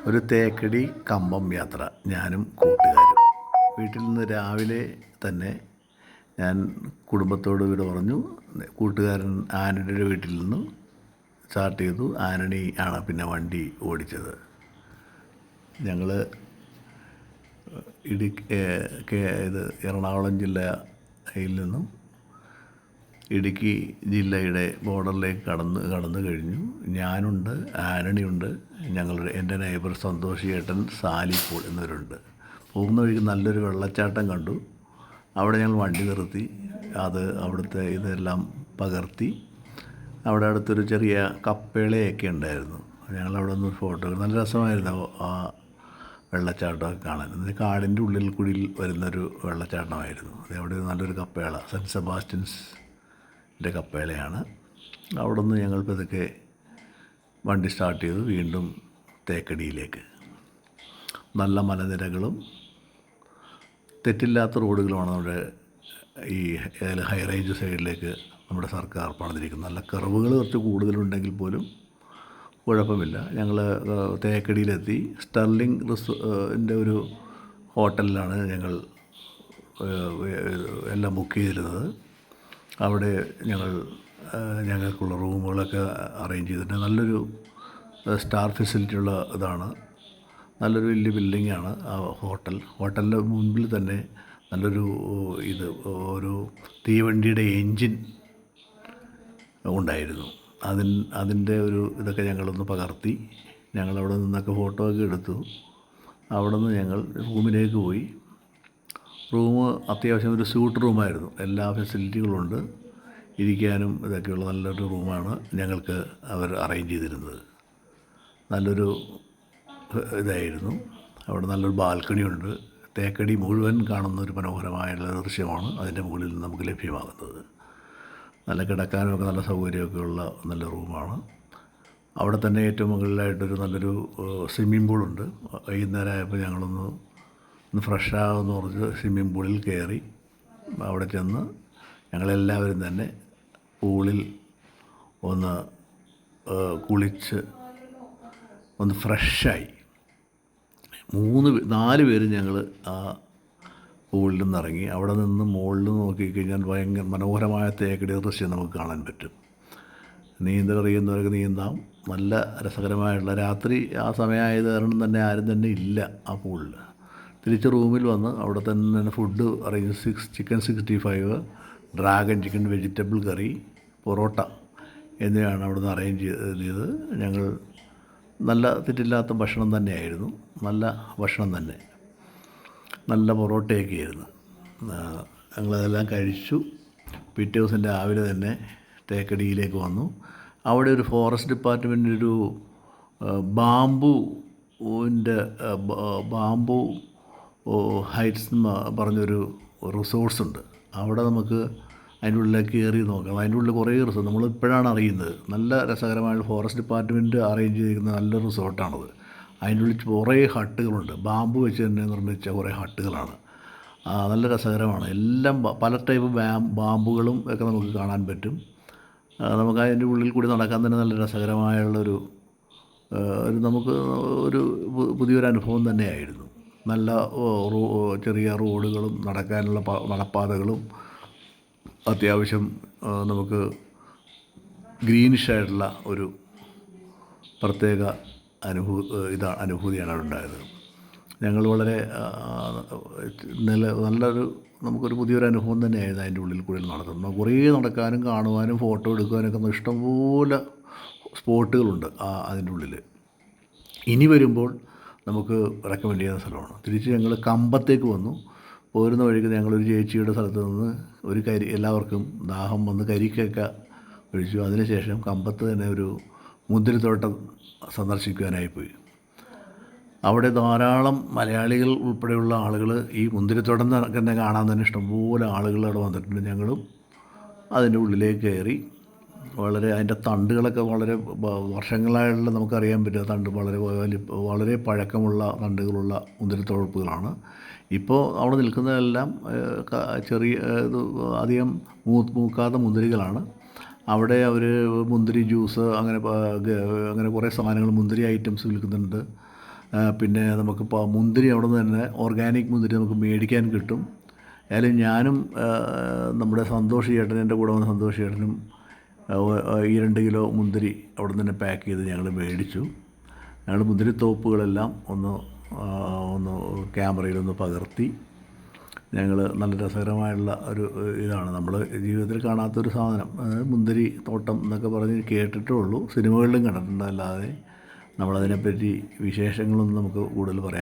ഒരു തേക്കടി കമ്പം യാത്ര ഞാനും കൂട്ടുകാരും. വീട്ടിൽ നിന്ന് രാവിലെ തന്നെ ഞാൻ കുടുംബത്തോട് ഇവിടെ പറഞ്ഞു. കൂട്ടുകാരൻ ആനണിയുടെ വീട്ടിൽ നിന്ന് സ്റ്റാർട്ട് ചെയ്തു. ആനണി ആണ് പിന്നെ വണ്ടി ഓടിച്ചത്. ഞങ്ങൾ ഇത് എറണാകുളം ജില്ലയിൽ നിന്നും ഇടുക്കി ജില്ലയുടെ ബോർഡറിലേക്ക് കടന്നു കഴിഞ്ഞു. ഞാനുണ്ട്, ആനണിയുണ്ട്, എൻ്റെ നെയ്ബർ സന്തോഷ് ചേട്ടൻ, സാലിപ്പോൾ എന്നിവരുണ്ട്. പോകുന്ന വഴിക്ക് നല്ലൊരു വെള്ളച്ചാട്ടം കണ്ടു. അവിടെ ഞങ്ങൾ വണ്ടി നിർത്തി. അവിടുത്തെ ഇതെല്ലാം പകർത്തി. അവിടെ അടുത്തൊരു ചെറിയ കപ്പേളയൊക്കെ ഉണ്ടായിരുന്നു. ഞങ്ങളവിടെ നിന്ന് ഫോട്ടോ, നല്ല രസമായിരുന്നു ആ വെള്ളച്ചാട്ടമൊക്കെ കാണാൻ. എന്നിട്ട് കാടിൻ്റെ ഉള്ളിൽ കൂടി വരുന്നൊരു വെള്ളച്ചാട്ടമായിരുന്നു. അതവിടെ നല്ലൊരു കപ്പേള, സെൻറ്റ് സെബാസ്റ്റ്യൻസിൻ്റെ കപ്പേളയാണ്. അവിടെ നിന്ന് ഞങ്ങൾ പതുക്കെ വണ്ടി സ്റ്റാർട്ട് ചെയ്തു. വീണ്ടും തേക്കടിയിലേക്ക്. നല്ല മലനിരകളും തെറ്റില്ലാത്ത റോഡുകളുമാണ് നമ്മുടെ ഈ ഹൈ റേഞ്ച് സൈഡിലേക്ക് നമ്മുടെ സർക്കാർ പണിതിരിക്കുന്നത്. നല്ല കർവുകൾ കുറച്ച് കൂടുതലുണ്ടെങ്കിൽ പോലും കുഴപ്പമില്ല. ഞങ്ങൾ തേക്കടിയിലെത്തി. സ്റ്റർലിംഗ് ൻ്റെ ഒരു ഹോട്ടലിലാണ് ഞങ്ങൾ എല്ലാം ബുക്ക് ചെയ്തിരുന്നത്. അവിടെ ഞങ്ങൾക്കുള്ള റൂമുകളൊക്കെ അറേഞ്ച് ചെയ്തിട്ടുണ്ട്. നല്ലൊരു സ്റ്റാർ ഫെസിലിറ്റി ഉള്ള ഇതാണ്. നല്ലൊരു വലിയ ബിൽഡിങ്ങാണ് ആ ഹോട്ടലിൻ്റെ മുൻപിൽ തന്നെ നല്ലൊരു ഒരു തീവണ്ടിയുടെ എൻജിൻ ഉണ്ടായിരുന്നു. അതിൻ്റെ ഇതൊക്കെ ഞങ്ങളൊന്ന് പകർത്തി. ഞങ്ങളവിടെ നിന്നൊക്കെ ഫോട്ടോ ഒക്കെ എടുത്തു. അവിടെ നിന്ന് ഞങ്ങൾ റൂമിലേക്ക് പോയി. റൂം അത്യാവശ്യം ഒരു സ്യൂട്ട് റൂമായിരുന്നു. എല്ലാ ഫെസിലിറ്റികളുണ്ട്. ഇരിക്കാനും ഇതൊക്കെയുള്ള നല്ലൊരു റൂമാണ് ഞങ്ങൾക്ക് അവർ അറേഞ്ച് ചെയ്തിരുന്നത്. നല്ലൊരു ഇതായിരുന്നു. അവിടെ നല്ലൊരു ബാൽക്കണിയുണ്ട്. തേക്കടി മുഴുവൻ കാണുന്ന ഒരു മനോഹരമായുള്ള ദൃശ്യമാണ് അതിൻ്റെ മുകളിൽ നിന്ന് നമുക്ക് ലഭ്യമാകുന്നത്. നല്ല കിടക്കാനുമൊക്കെ നല്ല സൗകര്യമൊക്കെ ഉള്ള നല്ല റൂമാണ്. അവിടെ തന്നെ ഏറ്റവും മുകളിലായിട്ടൊരു നല്ലൊരു സ്വിമ്മിംഗ് പൂളുണ്ട്. വൈകുന്നേരമായപ്പോൾ ഞങ്ങളൊന്ന് ഫ്രഷ് ആകുമെന്ന് പറഞ്ഞ് സ്വിമ്മിംഗ് പൂളിൽ കയറി. അവിടെ ചെന്ന് ഞങ്ങളെല്ലാവരും തന്നെ പൂളിൽ ഒന്ന് കുളിച്ച് ഒന്ന് ഫ്രഷായി. 4 പേരും ഞങ്ങൾ ആ പൂളിൽ നിന്നിറങ്ങി. അവിടെ നിന്ന് മുകളിൽ നോക്കിക്കഴിഞ്ഞാൽ ഭയങ്കര മനോഹരമായ തേക്കടി ദൃശ്യം നമുക്ക് കാണാൻ പറ്റും. നീന്തലറിയുന്നവർക്ക് നീന്താം. നല്ല രസകരമായിട്ടുള്ള, രാത്രി ആ സമയമായത് കാരണം തന്നെ ആരും തന്നെ ഇല്ല ആ പൂളിൽ. തിരിച്ച് റൂമിൽ വന്ന് അവിടെ തന്നെ food arrange, chicken 65, dragon chicken, vegetable curry, parotta എന്നിവയാണ് അവിടെ നിന്ന് അറേഞ്ച് ചെയ്തത്. ഞങ്ങൾ നല്ല തെറ്റില്ലാത്ത ഭക്ഷണം തന്നെയായിരുന്നു. നല്ല ഭക്ഷണം തന്നെ, നല്ല പൊറോട്ടയൊക്കെ ആയിരുന്നു. ഞങ്ങളതെല്ലാം കഴിച്ചു. പിറ്റേ ദിവസം രാവിലെ തന്നെ തേക്കടിയിലേക്ക് വന്നു. അവിടെ ഒരു ഫോറസ്റ്റ് ഡിപ്പാർട്ട്മെൻറ്റിൻ്റെ ഒരു ബാംബു ഹൈറ്റ്സ് എന്ന് പറഞ്ഞൊരു റിസോഴ്സുണ്ട്. അവിടെ നമുക്ക് അതിൻ്റെ ഉള്ളിലേക്ക് കയറി നോക്കാം. അതിൻ്റെ ഉള്ളിൽ കുറേ റിസോർട്ട് നമ്മളിപ്പോഴാണ് അറിയുന്നത്. നല്ല രസകരമായ ഫോറസ്റ്റ് ഡിപ്പാർട്ട്മെൻറ്റ് അറേഞ്ച് ചെയ്തിരിക്കുന്ന നല്ല റിസോർട്ടാണത്. അതിൻ്റെ ഉള്ളിൽ കുറേ ഹട്ടുകളുണ്ട്. ബാമ്പു വെച്ച് തന്നെ നിർമ്മിച്ച കുറേ ഹട്ടുകളാണ്. നല്ല രസകരമാണ്. എല്ലാം പല ടൈപ്പ് ബാമ്പുകളും ഒക്കെ നമുക്ക് കാണാൻ പറ്റും. നമുക്ക് അതിൻ്റെ ഉള്ളിൽ കൂടി നടക്കാൻ തന്നെ നല്ല രസകരമായുള്ളൊരു നമുക്ക് പുതിയൊരു അനുഭവം തന്നെയായിരുന്നു. നല്ല ചെറിയ റോഡുകളും നടക്കാനുള്ള നടപ്പാതകളും അത്യാവശ്യം നമുക്ക് ഗ്രീനിഷായിട്ടുള്ള ഒരു പ്രത്യേക അനുഭൂതിയാണ് അവിടെ ഉണ്ടായത്. ഞങ്ങൾ വളരെ നമുക്കൊരു പുതിയൊരു അനുഭവം തന്നെയായിരുന്നു അതിൻ്റെ ഉള്ളിൽ കൂടി നടത്തുന്നത്. കുറേ നടക്കാനും കാണുവാനും ഫോട്ടോ എടുക്കാനൊക്കെ ഇഷ്ടംപോലെ സ്പോട്ടുകളുണ്ട് അതിൻ്റെ ഉള്ളിൽ. ഇനി വരുമ്പോൾ നമുക്ക് റെക്കമെൻഡ് ചെയ്യുന്ന സ്ഥലമാണ്. തിരിച്ച് ഞങ്ങൾ കമ്പത്തേക്ക് വന്നു. പോരുന്ന വഴിക്ക് ഞങ്ങളൊരു ചേച്ചിയുടെ സ്ഥലത്ത് നിന്ന് എല്ലാവർക്കും ദാഹം വന്ന് കരിക്കൊക്കെ ഒഴിച്ചു. അതിനുശേഷം കമ്പത്ത് തന്നെ ഒരു മുന്തിരിത്തോട്ടം സന്ദർശിക്കുവാനായി പോയി. അവിടെ ധാരാളം മലയാളികൾ ഉൾപ്പെടെയുള്ള ആളുകൾ ഈ മുന്തിരിത്തോട്ടം തന്നെ കാണാൻ തന്നെ ഇഷ്ടംപോലെ ആളുകൾ അവിടെ വന്നിട്ടുണ്ട്. ഞങ്ങളും അതിൻ്റെ ഉള്ളിലേക്ക് കയറി. അതിൻ്റെ തണ്ടുകളൊക്കെ വളരെ വർഷങ്ങളായിട്ടുള്ള നമുക്കറിയാൻ പറ്റുക തണ്ട് വളരെ പഴക്കമുള്ള തണ്ടുകളുള്ള മുന്തിരിത്തോപ്പുകളാണ്. ഇപ്പോൾ അവിടെ നിൽക്കുന്നതെല്ലാം ചെറിയ അധികം മൂക്കാത്ത മുന്തിരികളാണ്. അവിടെ അവർ മുന്തിരി ജ്യൂസ് അങ്ങനെ കുറേ സാധനങ്ങൾ, മുന്തിരി ഐറ്റംസ് വിൽക്കുന്നുണ്ട്. പിന്നെ നമുക്കിപ്പോൾ മുന്തിരി അവിടെ നിന്ന് തന്നെ ഓർഗാനിക് മുന്തിരി നമുക്ക് മേടിക്കാൻ കിട്ടും. ഏതായാലും ഞാനും നമ്മുടെ സന്തോഷ് ചേട്ടൻ, എൻ്റെ കൂടെ വന്ന സന്തോഷ് ചേട്ടനും ഈ 2 കിലോ മുന്തിരി അവിടെ നിന്ന് തന്നെ പാക്ക് ചെയ്ത് ഞങ്ങൾ മേടിച്ചു. ഞങ്ങൾ മുന്തിരിത്തോപ്പുകളെല്ലാം ഒന്ന് ക്യാമറയിലൊന്ന് പകർത്തി. ഞങ്ങൾ നല്ല രസകരമായിട്ടുള്ള ഒരു ഇതാണ് നമ്മൾ ജീവിതത്തിൽ കാണാത്തൊരു സാധനം. മുന്തിരി തോട്ടം എന്നൊക്കെ പറഞ്ഞ് കേട്ടിട്ടേ ഉള്ളൂ, സിനിമകളിലും കണ്ടിട്ടുണ്ട്. അല്ലാതെ നമ്മളതിനെപ്പറ്റി വിശേഷങ്ങളൊന്നും നമുക്ക് കൂടുതൽ പറയാം.